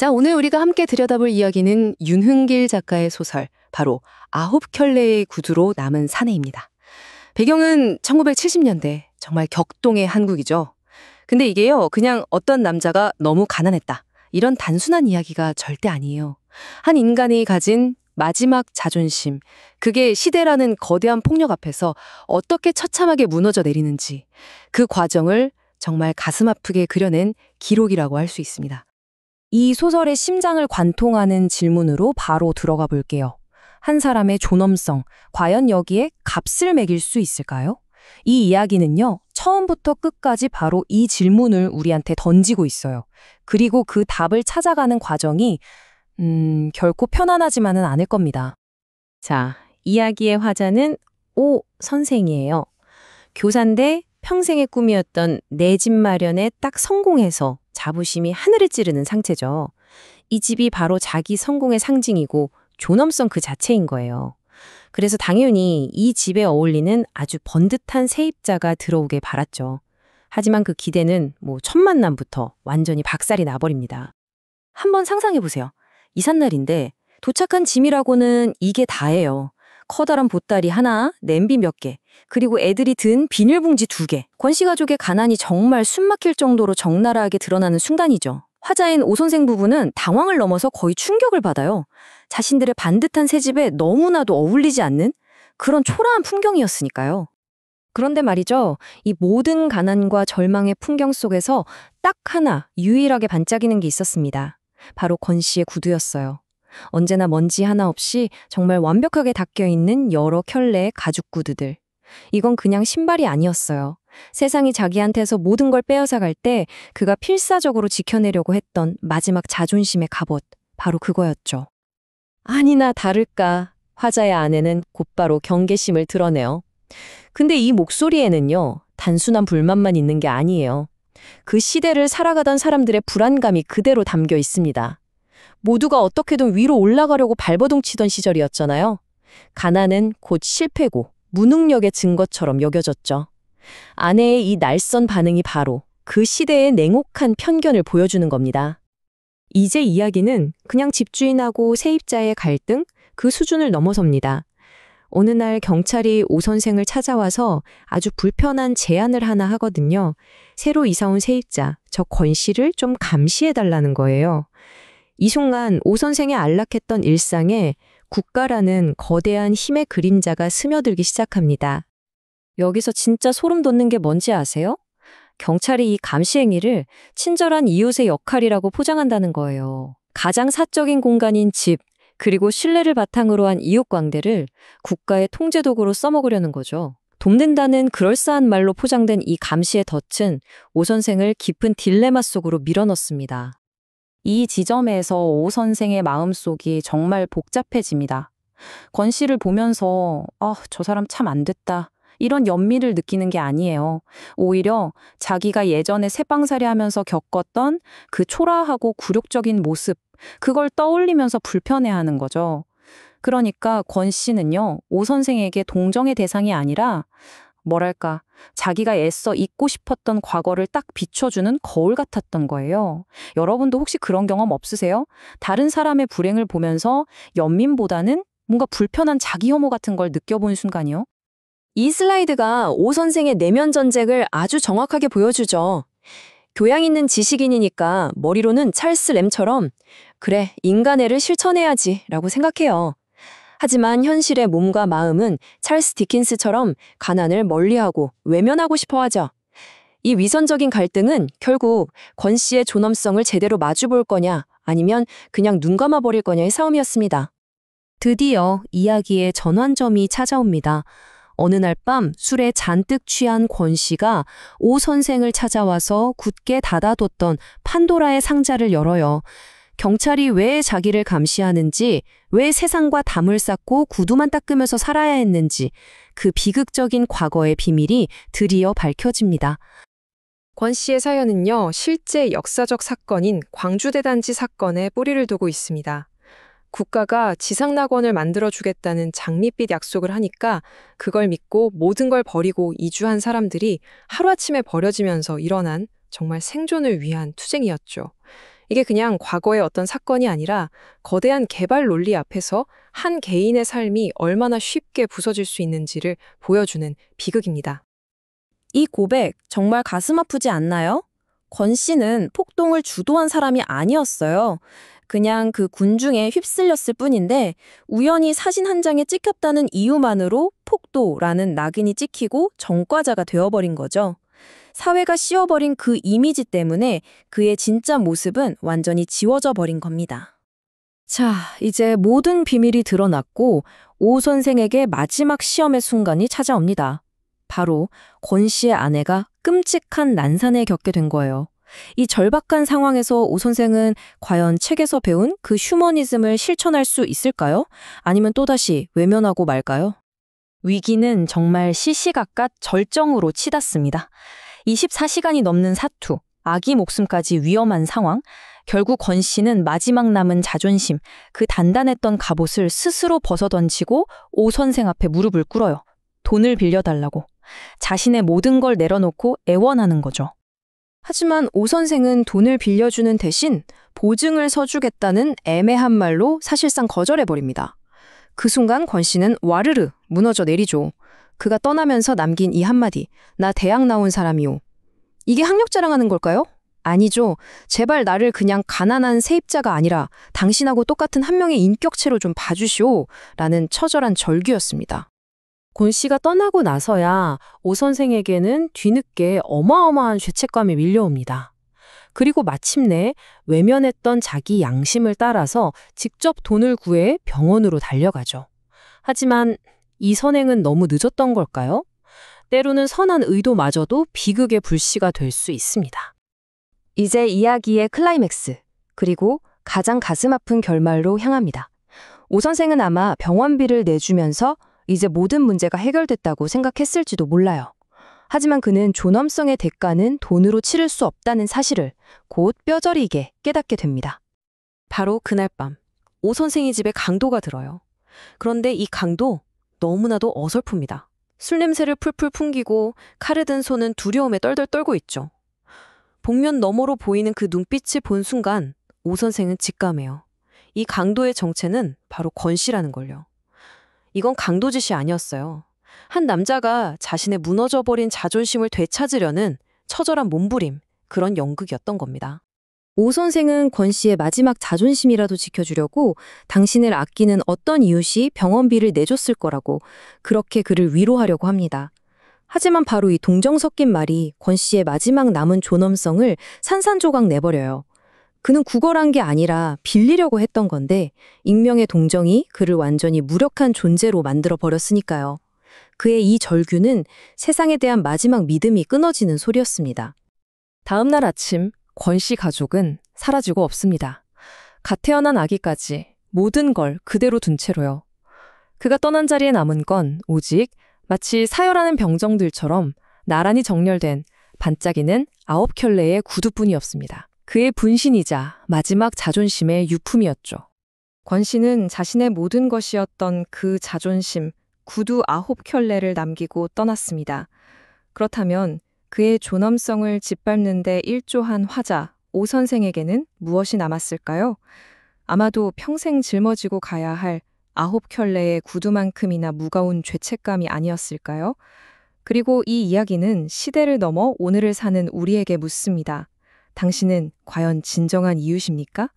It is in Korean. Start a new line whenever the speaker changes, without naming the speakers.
자, 오늘 우리가 함께 들여다볼 이야기는 윤흥길 작가의 소설, 바로 아홉 켤레의 구두로 남은 사내입니다. 배경은 1970년대, 정말 격동의 한국이죠. 근데 이게요, 그냥 어떤 남자가 너무 가난했다, 이런 단순한 이야기가 절대 아니에요. 한 인간이 가진 마지막 자존심, 그게 시대라는 거대한 폭력 앞에서 어떻게 처참하게 무너져 내리는지, 그 과정을 정말 가슴 아프게 그려낸 기록이라고 할 수 있습니다.
이 소설의 심장을 관통하는 질문으로 바로 들어가 볼게요. 한 사람의 존엄성, 과연 여기에 값을 매길 수 있을까요? 이 이야기는요, 처음부터 끝까지 바로 이 질문을 우리한테 던지고 있어요. 그리고 그 답을 찾아가는 과정이 결코 편안하지만은 않을 겁니다. 자, 이야기의 화자는 오 선생이에요. 교사인데 평생의 꿈이었던 내 집 마련에 딱 성공해서 자부심이 하늘을 찌르는 상태죠. 이 집이 바로 자기 성공의 상징이고 존엄성 그 자체인 거예요. 그래서 당연히 이 집에 어울리는 아주 번듯한 세입자가 들어오길 바랐죠. 하지만 그 기대는 첫 만남부터 완전히 박살이 나버립니다.
한번 상상해보세요. 이삿날인데 도착한 짐이라고는 이게 다예요. 커다란 보따리 하나, 냄비 몇 개, 그리고 애들이 든 비닐봉지 2개. 권씨 가족의 가난이 정말 숨막힐 정도로 적나라하게 드러나는 순간이죠. 화자인 오 선생 부부는 당황을 넘어서 거의 충격을 받아요. 자신들의 반듯한 새집에 너무나도 어울리지 않는 그런 초라한 풍경이었으니까요.
그런데 말이죠, 이 모든 가난과 절망의 풍경 속에서 딱 하나 유일하게 반짝이는 게 있었습니다. 바로 권 씨의 구두였어요. 언제나 먼지 하나 없이 정말 완벽하게 닦여있는 여러 켤레의 가죽 구두들. 이건 그냥 신발이 아니었어요. 세상이 자기한테서 모든 걸 빼앗아갈 때 그가 필사적으로 지켜내려고 했던 마지막 자존심의 갑옷. 바로 그거였죠. 아니나 다를까 화자의 아내는 곧바로 경계심을 드러내요. 근데 이 목소리에는요, 단순한 불만만 있는 게 아니에요. 그 시대를 살아가던 사람들의 불안감이 그대로 담겨 있습니다. 모두가 어떻게든 위로 올라가려고 발버둥 치던 시절이었잖아요. 가난은 곧 실패고 무능력의 증거처럼 여겨졌죠. 아내의 이 날선 반응이 바로 그 시대의 냉혹한 편견을 보여주는 겁니다. 이제 이야기는 그냥 집주인하고 세입자의 갈등, 그 수준을 넘어섭니다. 어느 날 경찰이 오 선생을 찾아와서 아주 불편한 제안을 하나 하거든요. 새로 이사온 세입자, 저 권 씨를 좀 감시해달라는 거예요. 이 순간 오 선생의 안락했던 일상에 국가라는 거대한 힘의 그림자가 스며들기 시작합니다. 여기서 진짜 소름 돋는 게 뭔지 아세요? 경찰이 이 감시 행위를 친절한 이웃의 역할이라고 포장한다는 거예요. 가장 사적인 공간인 집, 그리고 신뢰를 바탕으로 한 이웃 광대를 국가의 통제도구로 써먹으려는 거죠. 돕는다는 그럴싸한 말로 포장된 이 감시의 덫은 오 선생을 깊은 딜레마 속으로 밀어넣습니다. 이 지점에서 오 선생의 마음속이 정말 복잡해집니다. 권 씨를 보면서 저 사람 참 안 됐다, 이런 연민을 느끼는 게 아니에요. 오히려 자기가 예전에 새빵살이 하면서 겪었던 그 초라하고 굴욕적인 모습, 그걸 떠올리면서 불편해하는 거죠. 그러니까 권 씨는요, 오 선생에게 동정의 대상이 아니라 뭐랄까, 자기가 애써 잊고 싶었던 과거를 딱 비춰주는 거울 같았던 거예요. 여러분도 혹시 그런 경험 없으세요? 다른 사람의 불행을 보면서 연민보다는 뭔가 불편한 자기 혐오 같은 걸 느껴본 순간이요? 이 슬라이드가 오 선생의 내면 전쟁을 아주 정확하게 보여주죠. 교양 있는 지식인이니까 머리로는 찰스 램처럼 그래, 인간애를 실천해야지 라고 생각해요. 하지만 현실의 몸과 마음은 찰스 디킨스처럼 가난을 멀리하고 외면하고 싶어 하죠. 이 위선적인 갈등은 결국 권 씨의 존엄성을 제대로 마주볼 거냐, 아니면 그냥 눈 감아버릴 거냐의 싸움이었습니다. 드디어 이야기의 전환점이 찾아옵니다. 어느 날 밤 술에 잔뜩 취한 권 씨가 오 선생을 찾아와서 굳게 닫아뒀던 판도라의 상자를 열어요. 경찰이 왜 자기를 감시하는지, 왜 세상과 담을 쌓고 구두만 닦으면서 살아야 했는지, 그 비극적인 과거의 비밀이 드디어 밝혀집니다. 권 씨의 사연은요, 실제 역사적 사건인 광주대단지 사건에 뿌리를 두고 있습니다. 국가가 지상낙원을 만들어주겠다는 장밋빛 약속을 하니까 그걸 믿고 모든 걸 버리고 이주한 사람들이 하루아침에 버려지면서 일어난 정말 생존을 위한 투쟁이었죠.
이게 그냥 과거의 어떤 사건이 아니라 거대한 개발 논리 앞에서 한 개인의 삶이 얼마나 쉽게 부서질 수 있는지를 보여주는 비극입니다.
이 고백 정말 가슴 아프지 않나요? 권 씨는 폭동을 주도한 사람이 아니었어요. 그냥 그 군중에 휩쓸렸을 뿐인데 우연히 사진 한 장에 찍혔다는 이유만으로 폭도라는 낙인이 찍히고 전과자가 되어버린 거죠. 사회가 씌워버린 그 이미지 때문에 그의 진짜 모습은 완전히 지워져 버린 겁니다. 자, 이제 모든 비밀이 드러났고 오 선생에게 마지막 시험의 순간이 찾아옵니다. 바로 권 씨의 아내가 끔찍한 난산을 겪게 된 거예요. 이 절박한 상황에서 오 선생은 과연 책에서 배운 그 휴머니즘을 실천할 수 있을까요? 아니면 또다시 외면하고 말까요? 위기는 정말 시시각각 절정으로 치닫습니다. 24시간이 넘는 사투, 아기 목숨까지 위험한 상황, 결국 권 씨는 마지막 남은 자존심, 그 단단했던 갑옷을 스스로 벗어던지고 오 선생 앞에 무릎을 꿇어요. 돈을 빌려달라고. 자신의 모든 걸 내려놓고 애원하는 거죠. 하지만 오 선생은 돈을 빌려주는 대신 보증을 서주겠다는 애매한 말로 사실상 거절해버립니다. 그 순간 권 씨는 와르르 무너져 내리죠. 그가 떠나면서 남긴 이 한마디, 나 대학 나온 사람이오. 이게 학력 자랑하는 걸까요? 아니죠. 제발 나를 그냥 가난한 세입자가 아니라 당신하고 똑같은 한 명의 인격체로 좀 봐주시오. 라는 처절한 절규였습니다. 권 씨가 떠나고 나서야 오 선생에게는 뒤늦게 어마어마한 죄책감이 밀려옵니다. 그리고 마침내 외면했던 자기 양심을 따라서 직접 돈을 구해 병원으로 달려가죠. 하지만 이 선행은 너무 늦었던 걸까요? 때로는 선한 의도마저도 비극의 불씨가 될 수 있습니다. 이제 이야기의 클라이맥스, 그리고 가장 가슴 아픈 결말로 향합니다. 오 선생은 아마 병원비를 내주면서 이제 모든 문제가 해결됐다고 생각했을지도 몰라요. 하지만 그는 존엄성의 대가는 돈으로 치를 수 없다는 사실을 곧 뼈저리게 깨닫게 됩니다. 바로 그날 밤, 오 선생의 집에 강도가 들어요. 그런데 이 강도 너무나도 어설픕니다. 술 냄새를 풀풀 풍기고 칼을 든 손은 두려움에 떨덜 떨고 있죠. 복면 너머로 보이는 그 눈빛을 본 순간 오 선생은 직감해요. 이 강도의 정체는 바로 권 씨라는 걸요. 이건 강도짓이 아니었어요. 한 남자가 자신의 무너져버린 자존심을 되찾으려는 처절한 몸부림, 그런 연극이었던 겁니다. 오 선생은 권 씨의 마지막 자존심이라도 지켜주려고 당신을 아끼는 어떤 이웃이 병원비를 내줬을 거라고 그렇게 그를 위로하려고 합니다. 하지만 바로 이 동정 섞인 말이 권 씨의 마지막 남은 존엄성을 산산조각 내버려요. 그는 구걸한 게 아니라 빌리려고 했던 건데 익명의 동정이 그를 완전히 무력한 존재로 만들어 버렸으니까요. 그의 이 절규는 세상에 대한 마지막 믿음이 끊어지는 소리였습니다. 다음 날 아침 권 씨 가족은 사라지고 없습니다. 갓 태어난 아기까지 모든 걸 그대로 둔 채로요. 그가 떠난 자리에 남은 건 오직 마치 사열하는 병정들처럼 나란히 정렬된 반짝이는 9켤레의 구두뿐이었습니다. 그의 분신이자 마지막 자존심의 유품이었죠. 권 씨는 자신의 모든 것이었던 그 자존심, 구두 9켤레를 남기고 떠났습니다. 그렇다면 그의 존엄성을 짓밟는 데 일조한 화자, 오 선생에게는 무엇이 남았을까요? 아마도 평생 짊어지고 가야 할 9켤레의 구두만큼이나 무거운 죄책감이 아니었을까요? 그리고 이 이야기는 시대를 넘어 오늘을 사는 우리에게 묻습니다. 당신은 과연 진정한 이웃입니까?